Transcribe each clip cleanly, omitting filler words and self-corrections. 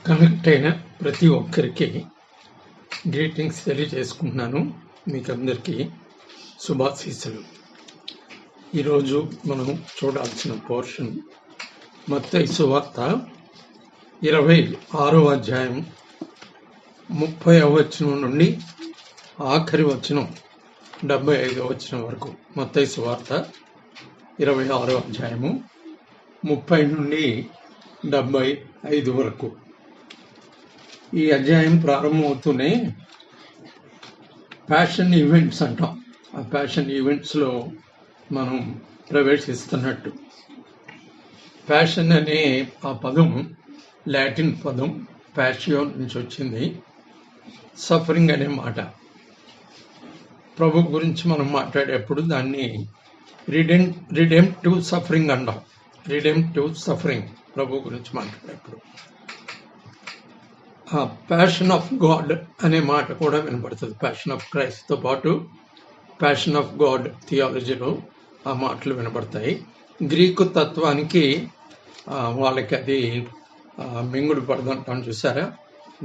Connect అయిన ప్రతి ఒక్కరికి గ్రీటింగ్స్ తెలియజేసుకుంటున్నాను. మీకు అందరికీ శుభాశీస్సులు. ఈరోజు మనం చూడాల్సిన పోర్షన్ మత్తయి సువార్త 26వ అధ్యాయం 30వ వచనం నుండి ఆఖరి వచనం 75వ వచనం వరకు. మత్తయి సువార్త 26వ అధ్యాయము 30 నుండి 75 వరకు. ఈ అధ్యాయం ప్రారంభమవుతూనే ప్యాషన్ ఈవెంట్స్ అంటాం. ఆ ప్యాషన్ ఈవెంట్స్లో మనం ప్రవేశిస్తున్నట్టు. ప్యాషన్ అనే ఆ పదం లాటిన్ పదం ప్యాషియో నుంచి వచ్చింది. సఫరింగ్ అనే మాట. ప్రభు గురించి మనం మాట్లాడేప్పుడు దాన్ని రిడెంప్టివ్ సఫరింగ్ అంటాం. రిడెంప్టివ్ సఫరింగ్ ప్రభు గురించి మాట్లాడేప్పుడు. ప్యాషన్ ఆఫ్ గాడ్ అనే మాట కూడా వినపడుతుంది. ప్యాషన్ ఆఫ్ క్రైస్ట్తో పాటు ప్యాషన్ ఆఫ్ గాడ్ థియాలజీలో ఆ మాటలు వినపడతాయి. గ్రీకు తత్వానికి వాళ్ళకి అది మింగుడు పడదంటాం చూసారా.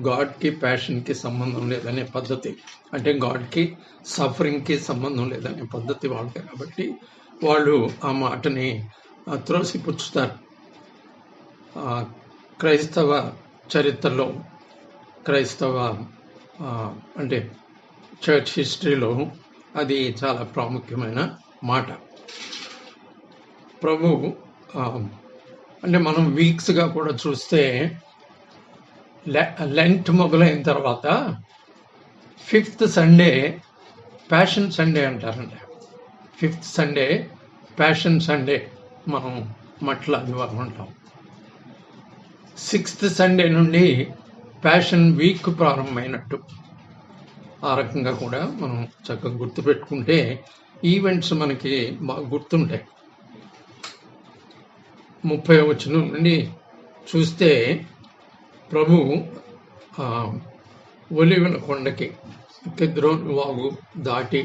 గాడ్కి ప్యాషన్కి సంబంధం లేదనే పద్ధతి, అంటే గాడ్కి సఫరింగ్కి సంబంధం లేదనే పద్ధతి వాళ్ళకి. కాబట్టి వాళ్ళు ఆ మాటని త్రోసిపుచ్చుతారు. క్రైస్తవ చరిత్రలో, క్రైస్తవ అంటే చర్చ్ హిస్టరీలో అది చాలా ప్రాముఖ్యమైన మాట. ప్రభు అంటే మనం వీక్స్గా కూడా చూస్తే లెంట్ మొదలైన తర్వాత 5th సండే ప్యాషన్ సండే అంటారండి. 5th సండే ప్యాషన్ సండే మనం మట్ల ఆదివారం అంటాం. 6th సండే నుండి ప్యాషన్ వీక్ ప్రారంభమైనట్టు. ఆ రకంగా కూడా మనం చక్కగా గుర్తుపెట్టుకుంటే ఈవెంట్స్ మనకి బాగా గుర్తుంటాయి. 30వ వచనం నుండి చూస్తే ప్రభు ఒలీవల కొండకి, కిద్రోన్ వాగు దాటి,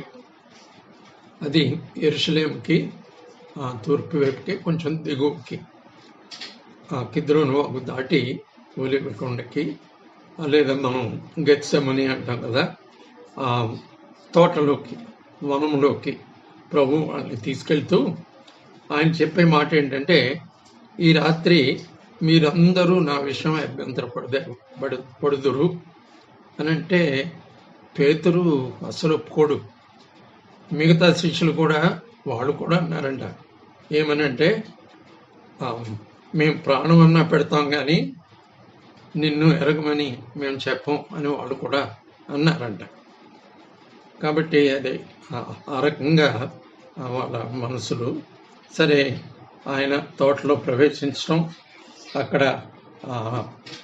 అది యెరూషలేముకి తూర్పు వైపుకి కొంచెం దిగువకి, కిద్రోన్ వాగు దాటి ఒలీవల కొండకి, లేదా మనం గెత్సెమనీ అంటాం కదా, తోటలోకి, వనంలోకి ప్రభు వాళ్ళని తీసుకెళ్తూ ఆయన చెప్పే మాట ఏంటంటే, ఈ రాత్రి మీరందరూ నా విషయం పడుదురు అని అంటే పేతురు అసలు ఒప్పుకోడు. మిగతా శిష్యులు కూడా, వాళ్ళు కూడా అన్నారంట. ఏమనంటే, మేము ప్రాణం అన్నా పెడతాం కానీ నిన్ను ఎరగమని మేము చెప్పం అని వాళ్ళు కూడా అన్నారంట. కాబట్టి అదే ఆ రకంగా వాళ్ళ మనసులు. సరే, ఆయన తోటలో ప్రవేశించడం, అక్కడ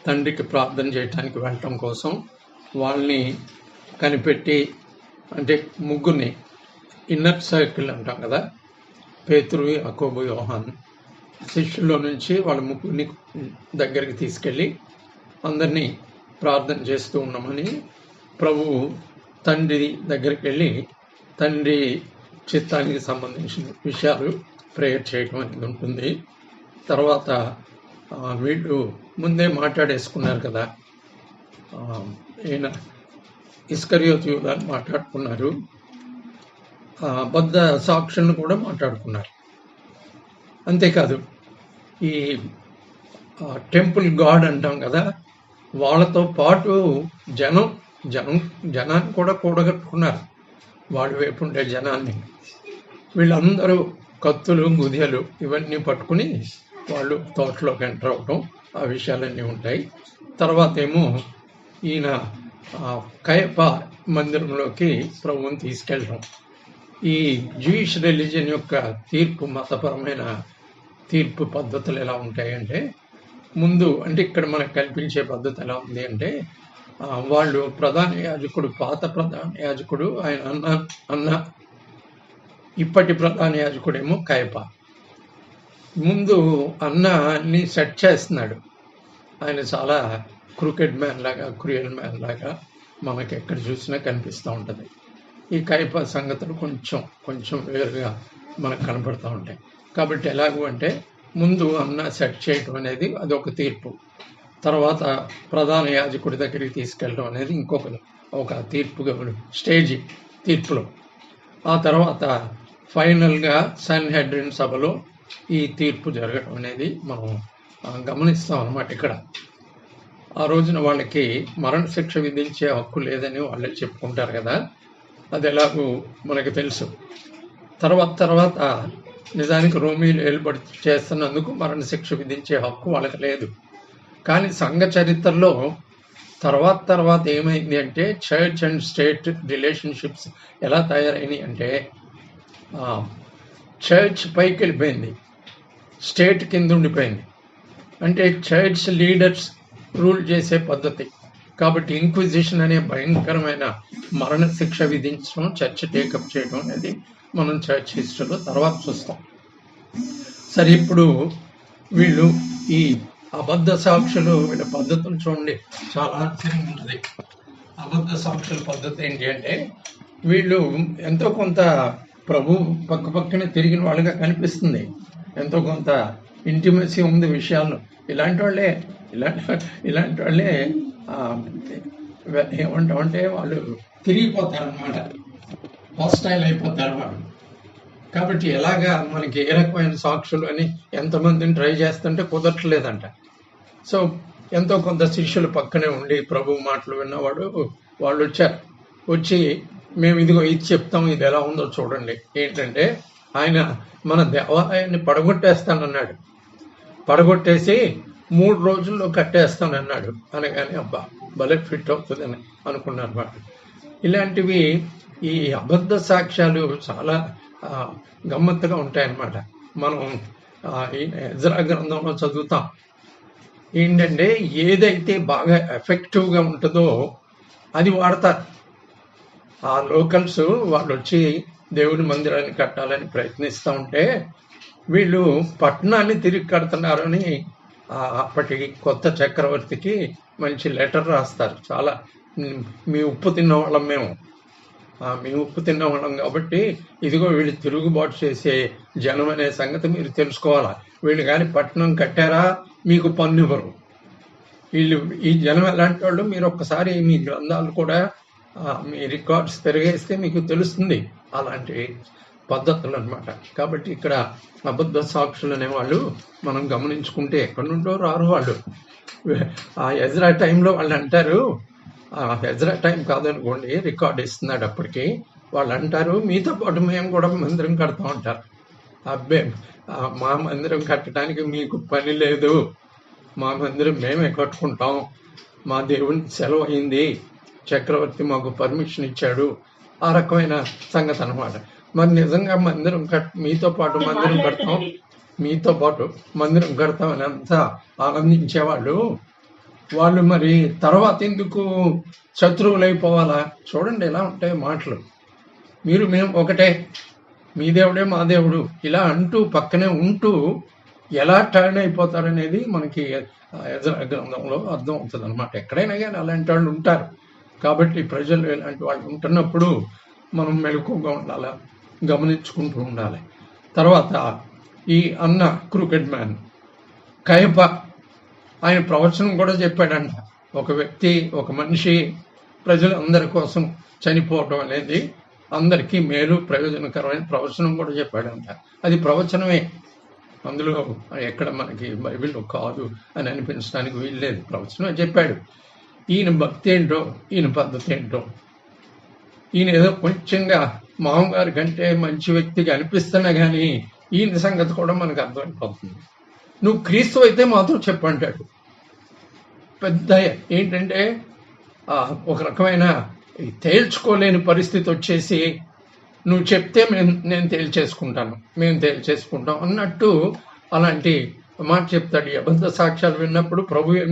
తండ్రికి ప్రార్థన చేయడానికి వెళ్ళటం కోసం వాళ్ళని కనిపెట్టి, అంటే ముగ్గురిని, ఇన్నర్ సర్కిల్ అంటాం కదా, పేతురు, యాకోబు, యోహాను, శిష్యుల్లో నుంచి వాళ్ళ ముగ్గురిని దగ్గరికి తీసుకెళ్ళి అందరినీ ప్రార్థన చేస్తూ ఉన్నామని ప్రభువు తండ్రి దగ్గరికి వెళ్ళి తండ్రి చిత్తానికి సంబంధించిన విషయాలు ప్రేయర్ చేయడం అనేది ఉంటుంది. తర్వాత వీళ్ళు ముందే మాట్లాడేసుకున్నారు కదా, ఈయన ఇస్కరియోతు యూదా మాట్లాడుకున్నారు, అబద్ధ సాక్షులను కూడా మాట్లాడుకున్నారు. అంతేకాదు, ఈ టెంపుల్ గాడ్ అంటాం కదా, వాళ్ళతో పాటు జనాన్ని కూడా కూడగట్టుకున్నారు. వాళ్ళ వైపు ఉండే జనాన్ని. వీళ్ళందరూ కత్తులు, గుదియలు ఇవన్నీ పట్టుకుని వాళ్ళు తోటలోకి ఎంటర్ అవటం, ఆ విషయాలన్నీ ఉంటాయి. తర్వాత ఏమో ఈయన కయప మందిరంలోకి ప్రభువుని తీసుకెళ్ళడం. ఈ జూయిష్ రిలీజియన్ యొక్క తీర్పు, మతపరమైన తీర్పు పద్ధతులు ఎలా ఉంటాయంటే, ముందు అంటే ఇక్కడ మనకు కల్పించే పద్ధతి ఎలా ఉంది అంటే, వాళ్ళు ప్రధాన యాజకుడు, పాత ప్రధాన యాజకుడు ఆయన అన్న ఇప్పటి ప్రధాన యాజకుడేమో కయప. ముందు అన్ని సెట్ చేస్తున్నాడు. ఆయన చాలా క్రూకెడ్ మ్యాన్ లాగా, క్రూయల్ మ్యాన్ లాగా మనకి ఎక్కడ చూసినా కనిపిస్తూ ఉంటుంది. ఈ కయప సంగతులు కొంచెం వేరుగా మనకు కనపడుతూ ఉంటాయి. కాబట్టి ఎలాగూ అంటే, ముందు సెట్ చేయటం అనేది అదొక తీర్పు. తర్వాత ప్రధాన యాజకుడి దగ్గరికి తీసుకెళ్ళడం అనేది ఒక తీర్పు స్టేజి తీర్పులో. ఆ తర్వాత ఫైనల్గా సన్హెడ్రిన్ సభలో ఈ తీర్పు జరగడం అనేది మనం గమనిస్తాం అన్నమాట. ఇక్కడ ఆ రోజున వాళ్ళకి మరణశిక్ష విధించే హక్కు లేదని వాళ్ళే చెప్పుకుంటారు కదా, అది ఎలాగూ మనకు తెలుసు. తర్వాత నిజానికి రోమీలు ఏలుబడి చేస్తున్నందుకు మరణశిక్ష విధించే హక్కు వాళ్ళకి లేదు. కానీ సంఘ చరిత్రలో తర్వాత ఏమైంది అంటే చర్చ్ అండ్ స్టేట్ రిలేషన్షిప్స్ ఎలా తయారైనాయి అంటే చర్చ్ పైకి వెళ్ళిపోయింది, స్టేట్ కింద ఉండిపోయింది. అంటే చర్చ్ లీడర్స్ రూల్ చేసే పద్ధతి. కాబట్టి ఇంక్విజిషన్ అనే భయంకరమైన మరణశిక్ష విధించడం, చర్చ్ టేకప్ చేయడం అనేది మనం చర్చ్ హిస్టరీలో తర్వాత చూస్తాం. సరే, ఇప్పుడు వీళ్ళు ఈ అబద్ధ సాక్షులు వీళ్ళ పద్ధతులు చూడండి, చాలా ఆశ్చర్యంగా ఉంటుంది. అబద్ధ సాక్షుల పద్ధతి ఏంటి అంటే వీళ్ళు ఎంతో కొంత ప్రభు పక్కనే తిరిగిన వాళ్ళుగా కనిపిస్తుంది, ఎంతో కొంత ఇంటిమసీ ఉంది విషయాల్లో. ఇలాంటి వాళ్ళే ఏమంటామంటే వాళ్ళు తిరిగిపోతారనమాట, హాస్టైల్ అయిపోతారు వాళ్ళు. కాబట్టి ఎలాగా మనకి ఏ రకమైన సాక్షులు అని ఎంతమందిని ట్రై చేస్తుంటే కుదరట్లేదంట. సో ఎంతో కొంత శిష్యులు పక్కనే ఉండి ప్రభు మాటలు విన్నవాడు వాళ్ళు వచ్చి మేము ఇదిగో ఇది చెప్తాం, ఇది ఎలా ఉందో చూడండి. ఏంటంటే ఆయన మన దేవాలయాన్ని పడగొట్టేస్తానన్నాడు, పడగొట్టేసి 3 రోజుల్లో కట్టేస్తానన్నాడు అనగానే అబ్బా భలే ఫిట్ అవుతుందని అనుకున్నారు వాళ్ళు. ఇలాంటివి ఈ అబద్ధ సాక్ష్యాలు చాలా గమ్మత్తుగా ఉంటాయన్నమాట. మనం ఎజ్రా గ్రంథంలో చదువుతాం. ఏంటంటే ఏదైతే బాగా ఎఫెక్టివ్గా ఉంటుందో అది వాడతారు. ఆ లోకల్స్ వాళ్ళు వచ్చి దేవుని మందిరాన్ని కట్టాలని ప్రయత్నిస్తూ ఉంటే వీళ్ళు పట్టణాన్ని తిరిగి కడుతున్నారని అప్పటి కొత్త చక్రవర్తికి మంచి లెటర్ రాస్తారు. చాలా మీ ఉప్పు తిన్నవాళ్ళం మీ ఉప్పు తిన్నవాళ్ళం కాబట్టి ఇదిగో వీళ్ళు తిరుగుబాటు చేసే జనం అనే సంగతి మీరు తెలుసుకోవాలా. వీళ్ళు కానీ పట్టణం కట్టారా మీకు పన్ను ఇవ్వరు. ఈ జనం ఎలాంటి వాళ్ళు మీరు ఒక్కసారి మీ గ్రంథాలు కూడా మీ రికార్డ్స్ తిరిగేస్తే మీకు తెలుస్తుంది. అలాంటి పద్ధతులు అనమాట. కాబట్టి ఇక్కడ అబద్ధ సాక్షులు అనేవాళ్ళు మనం గమనించుకుంటే ఎక్కడి నుండో రారు వాళ్ళు. ఆ ఎజ్రా టైంలో వాళ్ళు అంటారు, ఎజ్రా టైం కాదనుకోండి, రికార్డ్ ఇస్తున్నాడు అప్పటికి. వాళ్ళు అంటారు మీతో పాటు మేము కూడా మందిరం కడతాం అంటారు. అబ్బే మా మందిరం కట్టడానికి మీకు పని లేదు, మా మందిరం మేమే కట్టుకుంటాం, మా దేవుని సెలవు అయింది, చక్రవర్తి మాకు పర్మిషన్ ఇచ్చాడు, ఆ రకమైన సంగతి అనమాట. మరి నిజంగా మందిరం మీతో పాటు మందిరం కడతాం అని అంతా ఆనందించేవాళ్ళు వాళ్ళు మరి తర్వాత ఎందుకు శత్రువులు అయిపోవాలా? చూడండి ఎలా ఉంటాయి మాటలు. మేము ఒకటే, మీ దేవుడే మా దేవుడు ఇలా అంటూ పక్కనే ఉంటూ ఎలా టర్న్ అయిపోతారనేది మనకి ఎజ్రా గ్రంథంలో అర్థం అవుతుంది అనమాట. ఎక్కడైనా కానీ అలాంటి వాళ్ళు ఉంటారు. కాబట్టి ప్రజలు ఇలాంటి వాళ్ళు ఉంటున్నప్పుడు మనం మెలకువగా ఉండాలి, గమనించుకుంటూ ఉండాలి. తర్వాత ఈ అన్న క్రూకెడ్ మ్యాన్ కయప, ఆయన ప్రవచనం కూడా చెప్పాడంట. ఒక మనిషి ప్రజలందరి కోసం చనిపోవడం అనేది అందరికీ మేలు ప్రయోజనకరమైన ప్రవచనం కూడా చెప్పాడంట. అది ప్రవచనమే, అందులో ఎక్కడ మనకి బైబిల్లో కాదు అని అనిపించడానికి వీల్లేదు, ప్రవచనమే చెప్పాడు. ఈయన భక్తి ఏంటో, ఈయన పద్ధతి ఏంటో, ఈయన ఏదో కొంచెంగా మామగారి కంటే మంచి వ్యక్తిగా అనిపిస్తున్నా కానీ ఈయన సంగతి కూడా మనకు అర్థమైపోతుంది. నువ్వు క్రీస్తు అయితే మాత్రం చెప్పంటాడు. పెద్ద ఏంటంటే ఒక రకమైన తేల్చుకోలేని పరిస్థితి వచ్చేసి నువ్వు చెప్తే మేము తేల్చేసుకుంటాం అన్నట్టు అలాంటి మాట చెప్తాడు. ఈ అబద్ధ సాక్ష్యాలు విన్నప్పుడు ప్రభు ఏం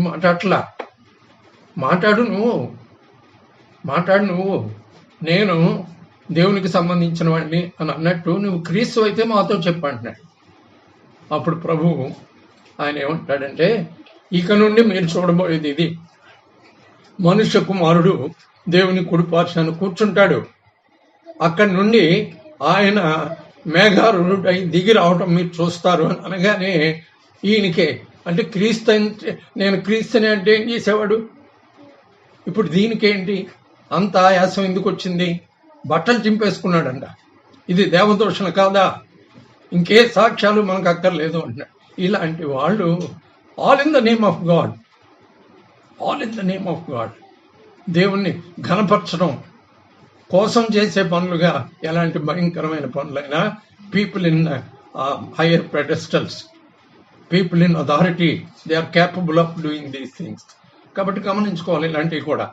మాట్లాడు నువ్వు నేను దేవునికి సంబంధించిన వాడిని అని అన్నట్టు నువ్వు క్రీస్తు అయితే మాతో చెప్పంటున్నాడు. అప్పుడు ప్రభువు ఆయన ఏమంటాడంటే ఇక నుండి మీరు చూడబోయేది ఇది, మనుష్య కుమారుడు దేవుని కుడిపార్శ్వాన కూర్చుంటాడు, అక్కడి నుండి ఆయన మేఘారుడై దిగి రావటం మీరు చూస్తారు అని అనగానే ఈయనకే అంటే నేను క్రీస్తుని అంటే ఏం చేసేవాడు? ఇప్పుడు దీనికేంటి అంత ఆయాసం ఎందుకు వచ్చింది? బట్టలు చింపేసుకున్నాడంట. ఇది దేవదూషణ కాదా? ఇంకే సాక్ష్యాలు మనకు అక్కర్లేదు అంటున్నాడు. ఇలాంటి వాళ్ళు all in the name of God, all in the name of God, దేవుణ్ణి ఘనపరచడం కోసం చేసే పనులుగా ఎలాంటి భయంకరమైన పనులైనా, people in higher pedestals, people in authority, they are capable of doing these things. కాబట్టి గమనించుకోవాలి ఇలాంటివి కూడా.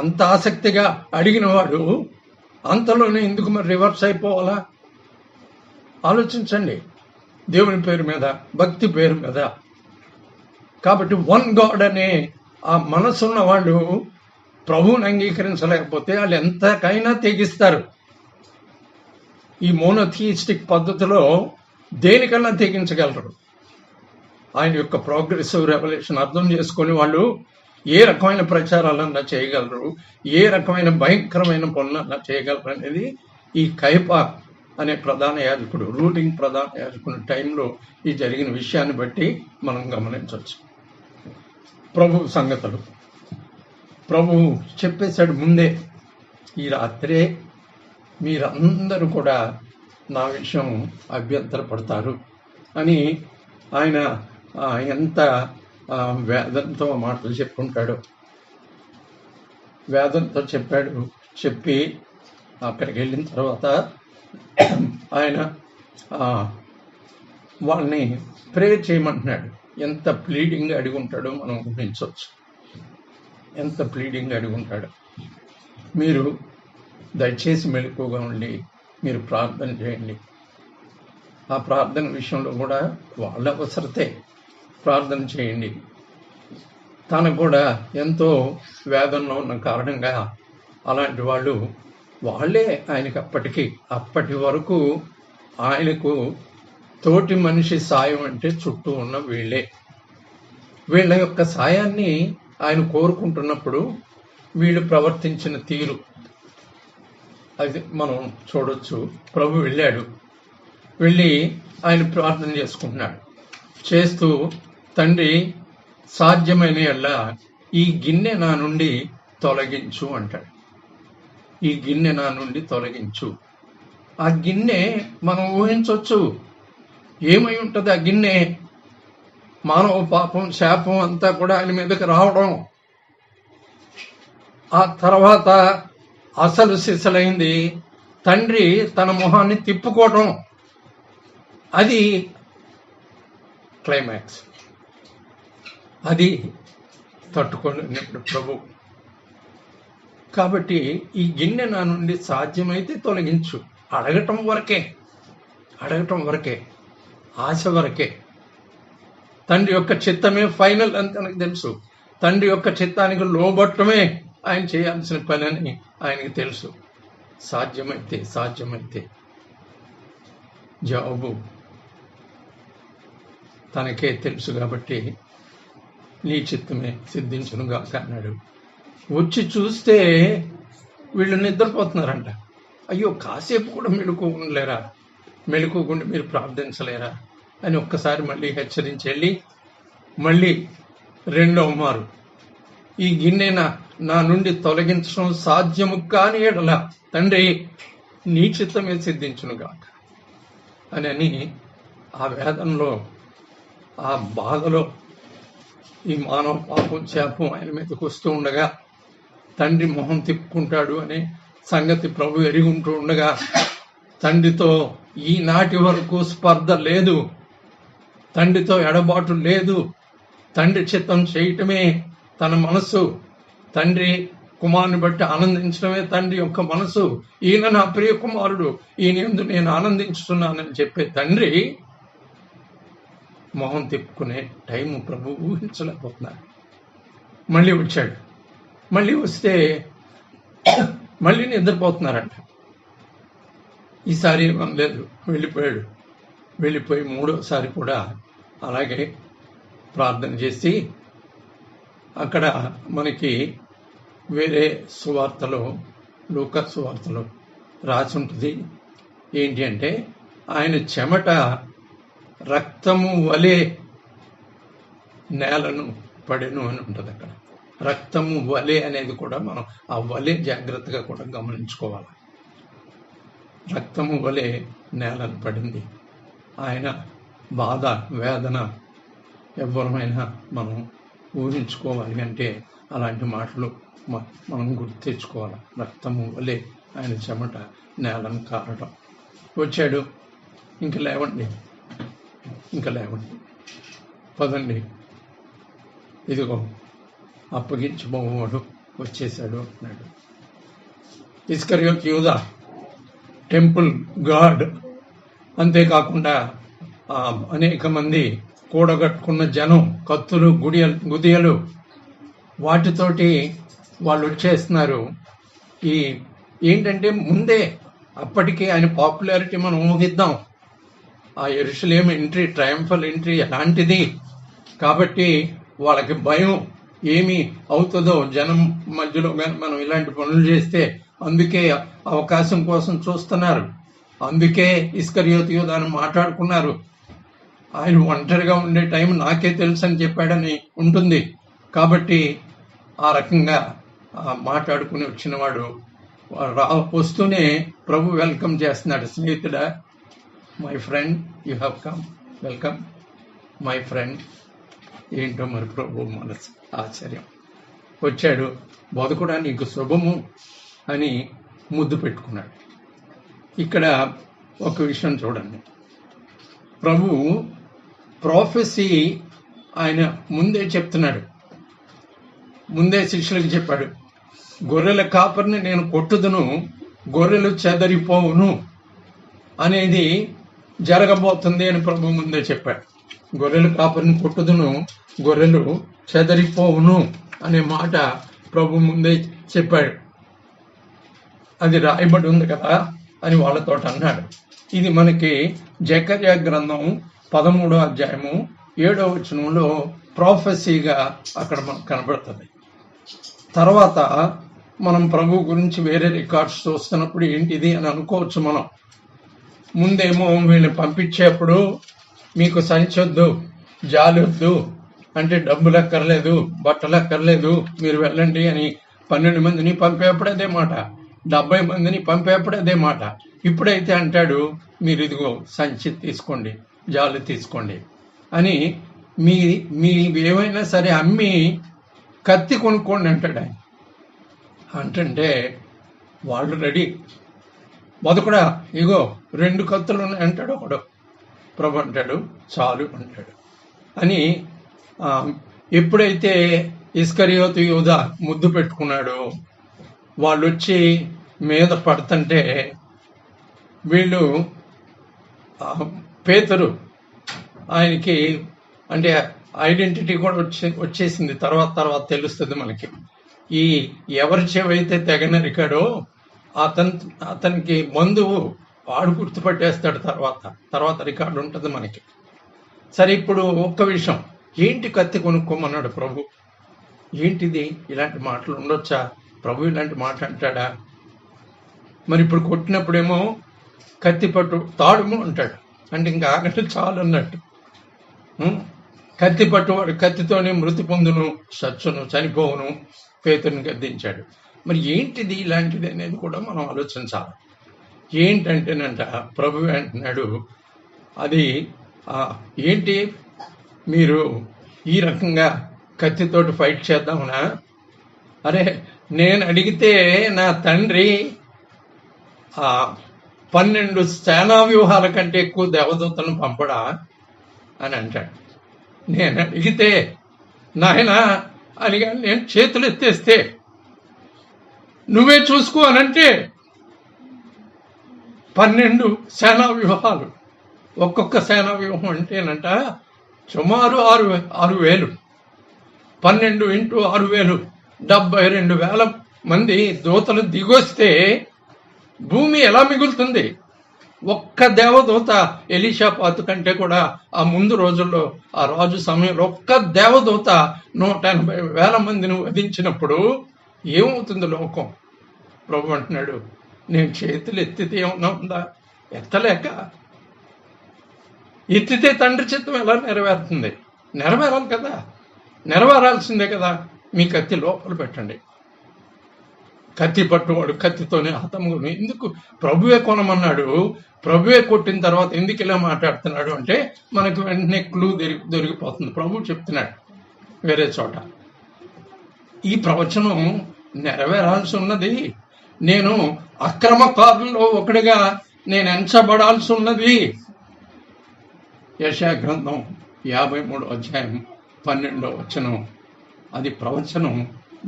అంత ఆసక్తిగా అడిగిన వాడు అంతలోనే ఎందుకు మరి రివర్స్ అయిపోవాలా? ఆలోచించండి. దేవుని పేరు మీద, భక్తి పేరు మీద. కాబట్టి వన్ గాడ్ అనే ఆ మనసున్న వాళ్ళు ప్రభువుని అంగీకరించలేకపోతే వాళ్ళు ఎంతకైనా తెగిస్తారు. ఈ మోనోథియిస్టిక్ పద్ధతిలో దేనికన్నా తెగించగలరు. ఆయన యొక్క ప్రోగ్రెసివ్ రెవల్యూషన్ అర్థం చేసుకొని వాళ్ళు ఏ రకమైన ప్రచారాలన్నా చేయగలరు, ఏ రకమైన భయంకరమైన పనులన్నా చేయగలరు అనేది ఈ కైపా అనే ప్రధాన యాజకుడు, రూలింగ్ ప్రధాన యాజకుడు టైంలో ఈ జరిగిన విషయాన్ని బట్టి మనం గమనించవచ్చు. ప్రభు సంగతులు ప్రభు చెప్పేశాడు ముందే, ఈ రాత్రే మీరందరూ కూడా నా విషయం అభ్యంతరపడతారు అని. ఆయన ఎంత వేదంతో మాటలు చెప్పుకుంటాడు. వేదంతో చెప్పి అక్కడికి వెళ్ళిన తర్వాత ఆయన వాళ్ళని ప్రేయర్ చేయమంటున్నాడు. ఎంత ప్లీడింగ్గా అడిగి ఉంటాడో మనం ఊహించవచ్చు. ఎంత ప్లీడింగ్గా అడిగి ఉంటాడు. మీరు దయచేసి మెలకువగా ఉండి మీరు ప్రార్థన చేయండి. ఆ ప్రార్థన విషయంలో కూడా వాళ్ళ అవసరతే, ప్రార్థన చేయండి. తనకు కూడా ఎంతో వేదనలో ఉన్న కారణంగా అలాంటి వాళ్ళే ఆయనకి అప్పటి వరకు ఆయనకు తోటి మనిషి సాయం అంటే చుట్టూ ఉన్న వీళ్ళ యొక్క సాయాన్ని ఆయన కోరుకుంటున్నప్పుడు వీళ్ళు ప్రవర్తించిన తీరు అది మనం చూడొచ్చు. ప్రభు వెళ్ళి ఆయన ప్రార్థన చేసుకుంటున్నాడు. చేస్తూ, తండ్రి సాధ్యమైన యెల్లా ఈ గిన్నె నా నుండి తొలగించు అంటాడు. ఈ గిన్నె నా నుండి తొలగించు. ఆ గిన్నె మనం ఊహించవచ్చు. ఏమై ఉంటుంది ఆ గిన్నె? మానవ పాపం, శాపం అంతా కూడా ఆయన మీదకి రావడం. ఆ తర్వాత అసలు సిసలైంది తండ్రి తన మొహాన్ని తిప్పుకోవడం. అది క్లైమాక్స్. అది తట్టుకోలేనప్పుడు ప్రభు. కాబట్టి ఈ గిన్నె నా నుండి సాధ్యమైతే తొలగించు. అడగటం వరకే, ఆశ వరకే. తండ్రి యొక్క చిత్తమే ఫైనల్ అని తనకు తెలుసు. తండ్రి యొక్క చిత్తానికి లోబట్టమే ఆయన చేయాల్సిన పని అని ఆయనకి తెలుసు. సాధ్యమైతే జవాబు తనకే తెలుసు కాబట్టి నీ చిత్తమే సిద్ధించునుగాక అన్నాడు. వచ్చి చూస్తే వీళ్ళు నిద్రపోతున్నారంట. అయ్యో, కాసేపు కూడా మెలకుగుండి మీరు ప్రార్థించలేరా అని ఒక్కసారి మళ్ళీ హెచ్చరించి వెళ్ళి మళ్ళీ రెండవ మారు ఈ గిన్నె నా నుండి తొలగించడం సాధ్యము కాని ఎడల తండ్రి నీ చిత్తమే సిద్ధించునుగాక అని ఆ వేదనలో, ఆ బాధలో, ఈ మానవ పాపం శాపం ఆయన మీదకి వస్తూ ఉండగా తండ్రి మొహం తిప్పుకుంటాడు అనే సంగతి ప్రభు ఎరుగుంటూ ఉండగా తండ్రితో ఈనాటి వరకు స్పర్ధ లేదు, తండ్రితో ఎడబాటు లేదు. తండ్రి చిత్తం చేయటమే తన మనసు. తండ్రి కుమారుని బట్టి ఆనందించడమే తండ్రి యొక్క మనసు. ఈయన నా ప్రియ కుమారుడు, ఈయన యందు నేను ఆనందించుతున్నానని చెప్పే తండ్రి మొహం తిప్పుకునే టైము ప్రభు ఊహించలేకపోతున్నారు. మళ్ళీ వచ్చాడు. మళ్ళీ వస్తే మళ్ళీ నిద్రపోతున్నారంట. ఈసారి లేదు, వెళ్ళిపోయి మూడోసారి కూడా అలాగే ప్రార్థన చేసి అక్కడ మనకి వేరే సువార్తలో, లూకా సువార్తలో రాసి ఉంటుంది. ఏంటి అంటే ఆయన చెమట రక్తము వలె నేలను పడెను అని ఉంటుంది అక్కడ. రక్తము వలె అనేది కూడా మనం ఆ వలె జాగ్రత్తగా కూడా గమనించుకోవాలి. రక్తము వలె నేలను పడింది. ఆయన బాధ వేదన ఎవరమైనా మనం ఊహించుకోవాలి అంటే అలాంటి మాటలు మనం గుర్తు తెచ్చుకోవాలి. రక్తము వలె ఆయన చెమట నేలను కారడం. వచ్చాడు, ఇంక లేవండి, పదండి, ఇదిగో అప్పగించబోవాడు వచ్చేసాడు అన్నాడు. ఇస్కరియోతు యూదా టెంపుల్ గాడ్, అంతేకాకుండా అనేక మంది కూడగట్టుకున్న జనం, కత్తులు, గుదియలు, వాటితోటి వాళ్ళు వచ్చేస్తున్నారు. ఏంటంటే ముందే అప్పటికే ఆయన పాపులారిటీ మనం ఊహిద్దాం. ఆ యెరూషలేము ఎంట్రీ, ట్రయంఫల్ ఎంట్రీ ఎలాంటిది కాబట్టి వాళ్ళకి భయం ఏమి అవుతుందో జనం మధ్యలో మనం ఇలాంటి పనులు చేస్తే. అందుకే అవకాశం కోసం చూస్తున్నారు. అందుకే ఇస్కరియోతు యూదాను మాట్లాడుకున్నారు. ఆయన ఒంటరిగా ఉండే టైం నాకే తెలుసు అని చెప్పాడని ఉంటుంది. కాబట్టి ఆ రకంగా మాట్లాడుకుని వచ్చినవాడు వస్తూనే ప్రభు వెల్కమ్ చేస్తున్నాడు. స్నేహితుడా, my friend, you have come, welcome my friend. ఏంటో మరి ప్రభు మనసు ఆశ్చర్యం. వచ్చాడు, బతుకుడా నీకు శుభము అని ముద్దు పెట్టుకున్నాడు. ఇక్కడ ఒక విషయం చూడండి, ప్రభు ప్రాఫెసీ ఆయన ముందే చెప్తున్నాడు. ముందే శిష్యులకు చెప్పాడు, గొర్రెల కాపరిని నేను కొట్టుదును, గొర్రెలు చెదరిపోవును అనేది జరగబోతుంది అని ప్రభు ముందే చెప్పాడు. గొర్రెల కాపరిని కొట్టుదును, గొర్రెలు చెదరిపోవును అనే మాట ప్రభు ముందే చెప్పాడు. అది రాయబడి ఉంది కదా అని వాళ్ళతో అన్నాడు. ఇది మనకి జకర్యా గ్రంథం 13వ అధ్యాయము 7వ వచనంలో ప్రాఫెసీగా అక్కడ మనకు కనబడుతుంది. తర్వాత మనం ప్రభు గురించి వేరే రికార్డ్స్ చూస్తున్నప్పుడు ఏంటిది అని అనుకోవచ్చు మనం. ముందేమో వీళ్ళని పంపించేప్పుడు మీకు సంచొద్దు, జాలొద్దు, అంటే డబ్బులు అక్కర్లేదు, బట్టలు అక్కర్లేదు, మీరు వెళ్ళండి అని 12 మందిని పంపేప్పుడు అదే మాట, 70 మందిని పంపేప్పుడు అదే మాట. ఇప్పుడైతే అంటాడు, మీరు ఇదిగో సంచి తీసుకోండి, జాలు తీసుకోండి అని, మీ ఏమైనా సరే అమ్మి కత్తి కొనుక్కోండి అంటాడు ఆయన. అంటే వాళ్ళు రెడీ. బతుకుడా ఇగో 2 కత్తులు ఉన్నాయి అంటాడు ఒకడు. ప్రభు అంటాడు చాలు అంటాడు. అని ఎప్పుడైతే ఇస్కరియోతు యూదా ముద్దు పెట్టుకున్నాడో వాళ్ళు వచ్చి మీద పడుతుంటే వీళ్ళు పేతురు ఆయనకి అంటే ఐడెంటిటీ కూడా వచ్చేసింది. తర్వాత తెలుస్తుంది మనకి. ఈ ఎవరి చెవైతే తెగ నరికాడో అతనికి బంధువు వాడు గుర్తుపట్టేస్తాడు. తర్వాత రికార్డు ఉంటుంది మనకి. సరే, ఇప్పుడు ఒక్క విషయం, ఏంటి కత్తి కొనుక్కోమన్నాడు ప్రభు? ఏంటిది? ఇలాంటి మాటలు ఉండొచ్చా? ప్రభు ఇలాంటి మాట అంటాడా? మరి ఇప్పుడు కొట్టినప్పుడేమో కత్తి పట్టు తాడుము అంటాడు, అంటే ఇంకా ఆగట్టు చాలు అన్నట్టు. కత్తి పట్టువాడు కత్తితోనే మృతి పొందును, సచ్చును, చనిపోవును పేతురుని గద్దించాడు. మరి ఏంటిది ఇలాంటిది అనేది కూడా మనం ఆలోచించాలి. ఏంటంటేనంట ప్రభు అంటున్నాడు, అది ఏంటి, మీరు ఈ రకంగా కత్తితోటి ఫైట్ చేద్దామనా? అరే, నేను అడిగితే నా తండ్రి 12 సేనా వ్యూహాల కంటే ఎక్కువ దేవదూతలను పంపడా అని అంటాడు. నేను అడిగితే నాయనా అని నేను చేతులు ఎత్తేస్తే నువ్వే చూసుకో అనంటే 12 సేనా వ్యూహాలు. ఒక్కొక్క సేనా వ్యూహం అంటేనంట సుమారు 6,000. 12 × 6,000 72,000 మంది దూతలు దిగొస్తే భూమి ఎలా మిగులుతుంది? ఒక్క దేవదూత ఎలీషాపాతు కంటే కూడా ఆ ముందు రోజుల్లో ఆ రాజు సమయంలో ఒక్క దేవదూత 180,000 మందిని వధించినప్పుడు ఏమవుతుంది లోకం? ప్రభు అంటున్నాడు, నేను చేతులు ఎత్తితే ఏమన్నా ఉందా? ఎత్తలేక ఎత్తితే తండ్రి చిత్తం ఎలా నెరవేరుతుంది? నెరవేరాలి కదా, నెరవేరాల్సిందే కదా. మీ కత్తి లోపల పెట్టండి. కత్తి పట్టువాడు కత్తితోనే హతమును. ఎందుకు? ప్రభువే కొనమన్నాడు. ప్రభువే కొట్టిన తర్వాత ఎందుకు ఇలా మాట్లాడుతున్నాడు అంటే మనకు వెంటనే క్లూ దొరికిపోతుంది. ప్రభు చెప్తున్నాడు వేరే చోట, ఈ ప్రవచనం నెరవేరాల్సి ఉన్నది. నేను అక్రమకారుల్లో ఒకటిగా నేను ఎంచబడాల్సి ఉన్నది. యెషయా గ్రంథం 53వ అధ్యాయం 12వ వచనం. అది ప్రవచనం,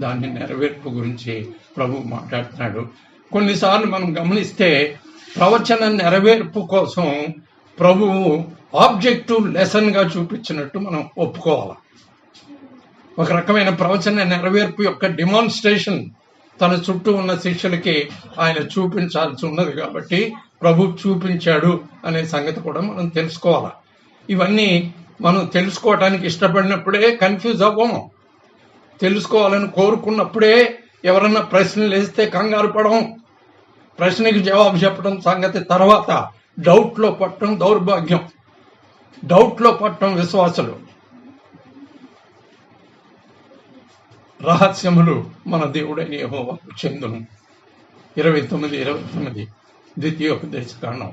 దాన్ని నెరవేర్పు గురించి ప్రభు మాట్లాడుతున్నాడు. కొన్నిసార్లు మనం గమనిస్తే ప్రవచన నెరవేర్పు కోసం ప్రభువు ఆబ్జెక్టివ్ లెసన్గా చూపించినట్టు మనం ఒప్పుకోవాలి. ఒక రకమైన ప్రవచన నెరవేర్పు యొక్క డిమాన్స్ట్రేషన్ తన చుట్టూ ఉన్న శిష్యులకి ఆయన చూపించాల్సి ఉన్నది కాబట్టి ప్రభు చూపించాడు అనే సంగతి కూడా మనం తెలుసుకోవాలి. ఇవన్నీ మనం తెలుసుకోవడానికి ఇష్టపడినప్పుడే కన్ఫ్యూజ్ అవ్వము. తెలుసుకోవాలని కోరుకున్నప్పుడే ఎవరన్నా ప్రశ్నలు వేస్తే కంగారు పడడం, ప్రశ్నకి జవాబు చెప్పడం సంగతి తర్వాత. డౌట్లో పట్టడం దౌర్భాగ్యం, డౌట్లో పట్టడం విశ్వాసులు. రహస్యములు మన దేవుడైన యెహోవాకు చెందును. 29:29 ద్వితీయోపదేశకాండం.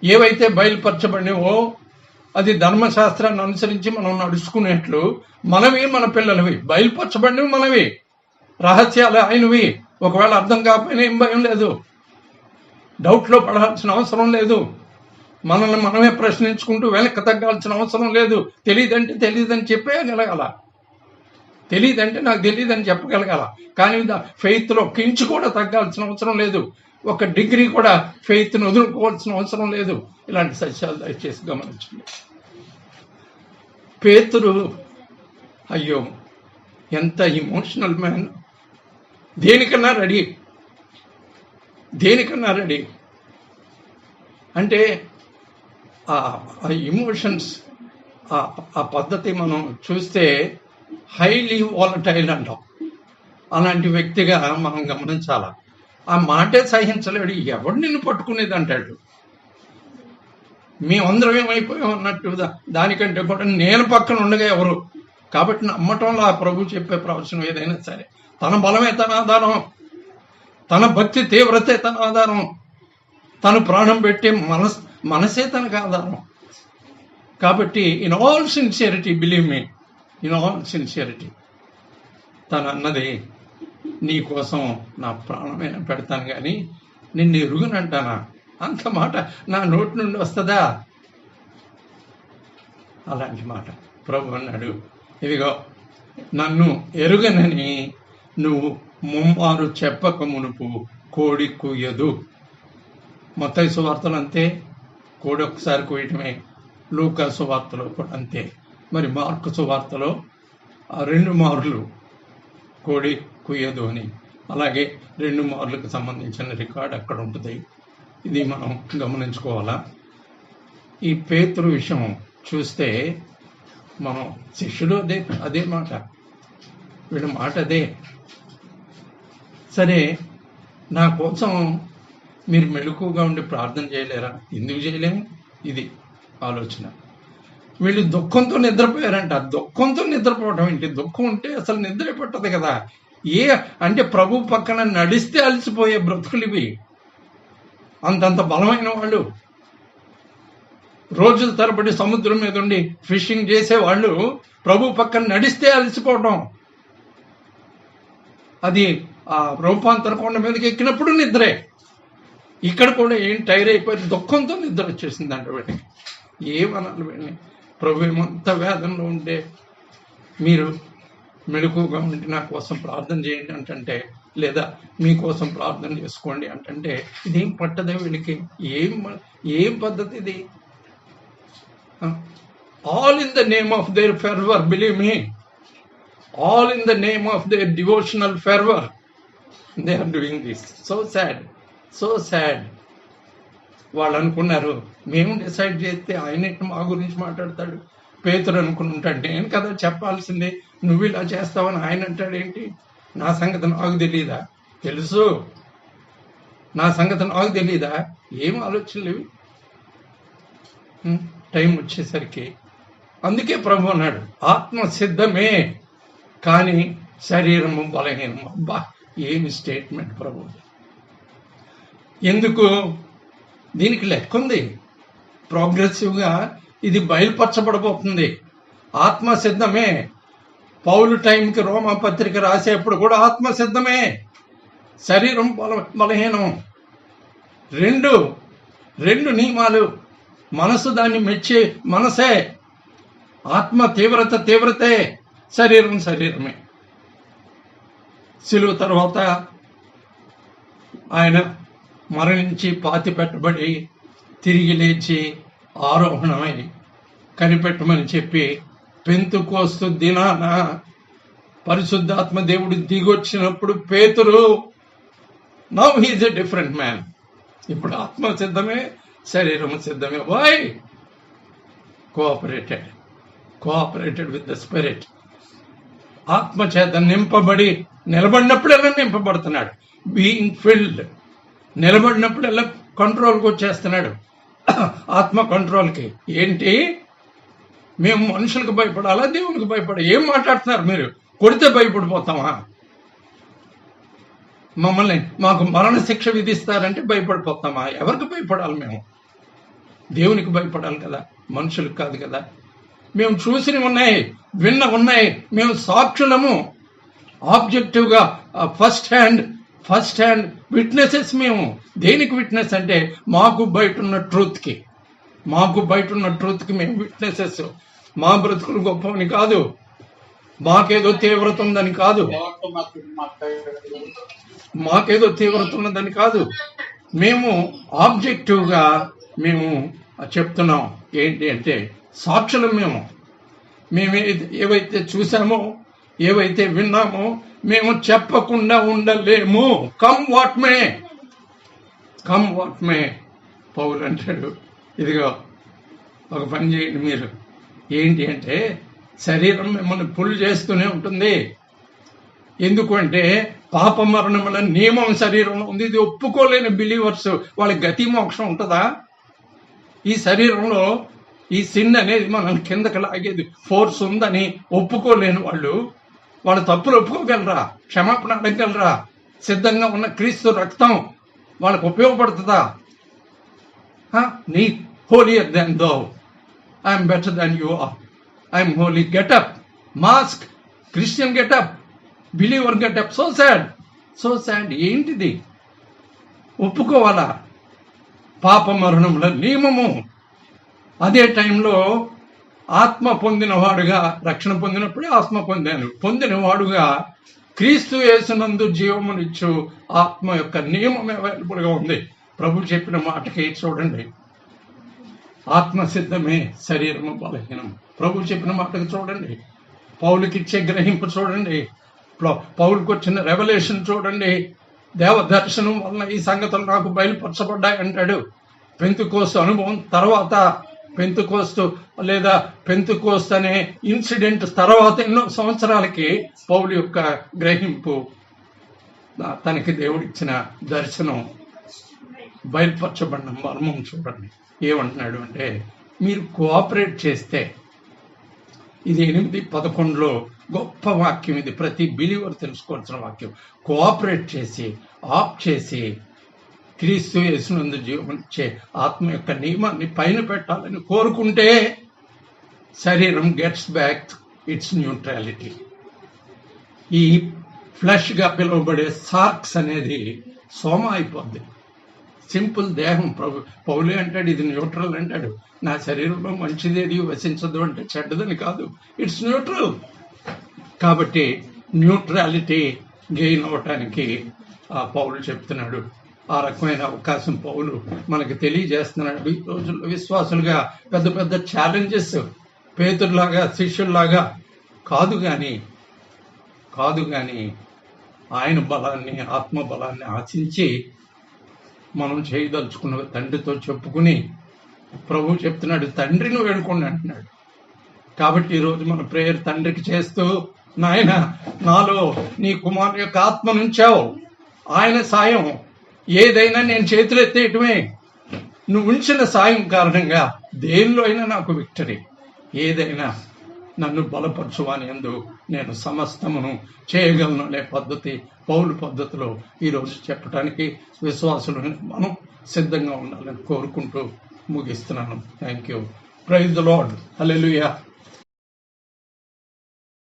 ఏవైతే బయలుపరచబడినవో అది ధర్మశాస్త్రాన్ని అనుసరించి మనం నడుచుకునేట్లు మనవి మన పిల్లలవి. బయలుపరచబడినవి మనవి, రహస్యాలు ఆయనవి. ఒకవేళ అర్థం కాకపోయినా ఏం భయం లేదు, డౌట్లో పడాల్సిన అవసరం లేదు. మనల్ని మనమే ప్రశ్నించుకుంటూ వెనక్కి తగ్గాల్సిన అవసరం లేదు. తెలియదంటే తెలియదని చెప్పేయగలగాల, తెలియదంటే నాకు తెలియదని చెప్పగలగాల. కానీ ఫెయిత్లో కించి కూడా తగ్గాల్సిన అవసరం లేదు. ఒక డిగ్రీ కూడా ఫెయిత్ను వదులుకోవాల్సిన అవసరం లేదు. ఇలాంటి సత్యాలు దయచేసి గమనించండి. పేతురు, అయ్యో ఎంత ఇమోషనల్ మ్యాన్, దేనికన్నా రెడీ, దేనికన్నా రెడీ. అంటే ఆ ఇమోషన్స్, ఆ పద్ధతి మనం చూస్తే హైలీ వాలటైల్ అంటాం. అలాంటి వ్యక్తిగా మనం గమనించాలా. ఆ మాటే సహించలేడు. ఎవడు నిన్ను పట్టుకునేది అంటాడు. మేమందరం ఏమైపోయాం అన్నట్టు. దానికంటే కూడా నేను పక్కన ఉండగా ఎవరు. కాబట్టి నమ్మటంలో ఆ ప్రభు చెప్పే ప్రవచనం ఏదైనా సరే తన బలమే తన ఆధారం, తన భక్తి తీవ్రతే తన ఆధారం, తను ప్రాణం పెట్టే మనసే తనకు ఆధారం. కాబట్టి in all sincerity, believe me, in all sincerity తను అన్నది, నీ కోసం నా ప్రాణమైన పెడతాను కానీ నిన్ను ఎరుగునంటానా? అంత మాట నా నోటి నుండి వస్తుందా? అలాంటి మాట ప్రభు అన్నాడు, ఇదిగో నన్ను ఎరుగనని నువ్వు ముమ్మారు చెప్పక మునుపు కోడి కూయదు. మత్తయి సువార్తలు అంతే, కోడి ఒక్కసారి కూయటమే. లూకా సువార్తలో కూడా అంతే. మరి మార్కు సువార్తలో 2 మార్లు కోడి కుయ్యదు అని, అలాగే 2 మార్లకు సంబంధించిన రికార్డ్ అక్కడ ఉంటుంది. ఇది మనం గమనించుకోవాలా. ఈ పేతురు విషయం చూస్తే మనం శిష్యుడు అదే మాట, వీళ్ళ మాట అదే. సరే, నా కోసం మీరు మెలకుగా ఉండి ప్రార్థన చేయలేరా? ఎందుకు చేయలేము? ఇది ఆలోచన. వీళ్ళు దుఃఖంతో నిద్రపోయారంట. దుఃఖంతో నిద్రపోవడం ఏంటి? దుఃఖం ఉంటే అసలు నిద్ర పట్టదు కదా. అంటే ప్రభు పక్కన నడిస్తే అలసిపోయే బ్రతుకులు ఇవి. అంతంత బలమైన వాళ్ళు, రోజుల తరబడి సముద్రం మీద ఉండి ఫిషింగ్ చేసేవాళ్ళు ప్రభు పక్కన నడిస్తే అలసిపోవడం. అది ఆ రూపాంతర కొండ మీదకి ఎక్కినప్పుడు నిద్రే. ఇక్కడ కూడా ఏం టైర్ అయిపోయి దుఃఖంతో నిద్ర వచ్చేసింది అంట వీళ్ళకి. ఏమనాలి వీళ్ళని? ప్రభు ఏమంత వేదనలో ఉంటే మీరు మెలకుగా ఉండి నా కోసం ప్రార్థన చేయండి అంటంటే, లేదా మీకోసం ప్రార్థన చేసుకోండి అంటంటే ఇదేం పట్టదే వీళ్ళకి. ఏం పద్ధతి ఇది? All in the name of their fervour, believe me, all in the name of their devotional fervour they are doing this. So sad, so sad. వాళ్ళు అనుకున్నారు మేము డిసైడ్ చేస్తే ఆయన మా గురించి మాట్లాడతాడు. పేతురు అనుకుని ఉంటాడు, నేను కదా చెప్పాల్సిందే, నువ్వు ఇలా చేస్తావని ఆయన అంటాడేంటి? నా సంగతి నాకు తెలీదా? తెలుసు, నా సంగతి నాకు తెలీదా? ఏం ఆలోచనలు ఇవి? టైం వచ్చేసరికి అందుకే ప్రభు అన్నాడు, ఆత్మ సిద్ధమే కానీ శరీరము బలహీనం. అబ్బా, ఏమి స్టేట్మెంట్ ప్రభు! ఎందుకు? దీనికి లెక్క ఉంది. ప్రోగ్రెసివ్గా ఇది బయలుపరచబడబోతుంది. ఆత్మ సిద్ధమే. పౌలు టైంకి రోమా పత్రిక రాసేప్పుడు కూడా ఆత్మ సిద్ధమే, శరీరం బలహీనం. రెండు నియమాలు. మనసు దాన్ని మెచ్చే మనసే, ఆత్మ తీవ్రతే, శరీరమే. సిలువ తర్వాత ఆయన మరణించి పాతి పెట్టబడి తిరిగి లేచి ఆరోహణమై కనిపెట్టమని చెప్పి పెంతెకోస్తు దినాన పరిశుద్ధాత్మ దేవుడు దిగొచ్చినప్పుడు పేతురు, now he's a different man. ఇప్పుడు ఆత్మ సిద్ధమే, శరీరం సిద్ధమే. Why? Cooperated with the spirit. ఆత్మ చేత నింపబడి నిలబడినప్పుడల్లా నింపబడుతున్నాడు. Being field. నిలబడినప్పుడల్లా కంట్రోల్కి వచ్చేస్తున్నాడు, ఆత్మ కంట్రోల్కి. ఏంటి? మేము మనుషులకు భయపడాలా, దేవునికి భయపడాలి? ఏం మాట్లాడుతున్నారు మీరు? కొడితే భయపడిపోతామా? మాకు మరణ శిక్ష విధిస్తారంటే భయపడిపోతామా? ఎవరికి భయపడాలి? మేము దేవునికి భయపడాలి కదా, మనుషులకు కాదు కదా. మేము చూసినవి ఉన్నాయి, విన్న ఉన్నాయి, మేము సాక్షులము. ఆబ్జెక్టివ్గా ఫస్ట్ హ్యాండ్ విట్నెసెస్. మేము దేనికి విట్నెస్ అంటే మాకు బయట ఉన్న ట్రూత్కి మేము విట్నెసెస్. మా బ్రతుకులు గొప్పవని కాదు, మాకేదో తీవ్రత ఉందని కాదు, మేము ఆబ్జెక్టివ్గా మేము చెప్తున్నాం. ఏంటి అంటే సాక్షులం. మేము ఏవైతే చూసామో, ఏవైతే విన్నామో మేము చెప్పకుండా ఉండలేము. Come what may. పౌలు అంటాడు, ఇదిగో ఒక పని చేయండి మీరు. ఏంటి అంటే శరీరం మిమ్మల్ని పుల్ చేస్తూనే ఉంటుంది. ఎందుకు అంటే పాప మరణముల నియమం శరీరంలో ఉంది. ఇది ఒప్పుకోలేని బిలీవర్స్ వాళ్ళకి గతి మోక్షం ఉంటుందా? ఈ శరీరంలో ఈ సిన్ అనేది మనల్ని కిందకి లాగేది ఫోర్స్ ఉందని ఒప్పుకోలేని వాళ్ళ తప్పులు ఒప్పుకోగలరా? క్షమాపణ అడగగలరా? సిద్ధంగా ఉన్న క్రీస్తు రక్తం వాళ్ళకు ఉపయోగపడుతుందా? నీ holier than thou, I'm better than you are, I'm holy. Getup, mask, Christian getup, believer getup. So sad. ఏంటిది? ఒప్పుకోవాలా? పాప మరణముల నియమము. అదే టైంలో ఆత్మ పొందినవాడుగా, రక్షణ పొందినప్పుడే ఆత్మ పొందినవాడుగా క్రీస్తు యేసునందు జీవమునిచ్చు ఆత్మ యొక్క నియమం అవైలబుల్గా ఉంది. ప్రభు చెప్పిన మాటకి చూడండి, ఆత్మ సిద్ధమే, శరీరము బలహీనం. ప్రభు చెప్పిన మాటకి చూడండి, పౌలుకి ఇచ్చే గ్రహింపు చూడండి, పౌలుకి వచ్చిన రెవల్యూషన్ చూడండి. దేవ దర్శనం వలన ఈ సంగతులు నాకు బయలుపరచబడ్డాయి అంటాడు. పెంతెకోస్తు అనుభవం తర్వాత, పెంతెకోస్తు అనే ఇన్సిడెంట్ తర్వాత ఎన్నో సంవత్సరాలకి పౌలు యొక్క గ్రహింపు, తనకి దేవుడిచ్చిన దర్శనం, బయలుపరచబడిన మర్మం చూడండి. ఏమంటున్నాడు అంటే, మీరు కోఆపరేట్ చేస్తే, ఇది 8:11 గొప్ప వాక్యం. ఇది ప్రతి బిలీవర్ తెలుసుకోవాల్సిన వాక్యం. కోఆపరేట్ చేసి, ఆప్ చేసి క్రీస్తు యేసునందు జీవమిచ్చే ఆత్మ యొక్క నియమాన్ని పైన పెట్టాలని కోరుకుంటే శరీరం గెట్స్ బ్యాక్ ఇట్స్ న్యూట్రాలిటీ. ఈ ఫ్లష్గా పిలువబడే సార్క్స్ అనేది సోమ అయిపోద్ది. సింపుల్ దేహం. పౌలే అంటాడు, ఇది న్యూట్రల్ అంటాడు. నా శరీరంలో మంచిదేది వసించదు అంటే చెడ్డదని కాదు, ఇట్స్ న్యూట్రల్. కాబట్టి న్యూట్రాలిటీ గెయిన్ అవటానికి పౌలు చెప్తున్నాడు. ఆ రకమైన అవకాశం పౌలు మనకి తెలియజేస్తున్నాడు. ఈ రోజుల్లో విశ్వాసులుగా పెద్ద పెద్ద ఛాలెంజెస్ పేతురులాగా, శిష్యుల్లాగా కాదు కానీ ఆయన బలాన్ని, ఆత్మ బలాన్ని ఆశించి మనం చేయదలుచుకున్న తండ్రితో చెప్పుకుని, ప్రభు చెప్తున్నాడు తండ్రిని వేడుకోండి అంటున్నాడు. కాబట్టి ఈరోజు మన ప్రేయర్ తండ్రికి చేస్తూ, నాయన నాలో నీ కుమారుని యొక్క ఆత్మను ఉంచావు, ఆయన సాయం ఏదైనా నేను చేతులెత్తేయటమే. నువ్వు ఉంచిన సాయం కారణంగా దేనిలో అయినా నాకు విక్టరీ. ఏదైనా నన్ను బలపరచువాని యందు నేను సమస్తమును చేయగలను అనే పద్ధతి పౌలు పద్ధతిలో ఈరోజు చెప్పడానికి విశ్వాసులు మనం సిద్ధంగా ఉండాలని కోరుకుంటూ ముగిస్తున్నాను. Thank you. Praise the Lord. Hallelujah.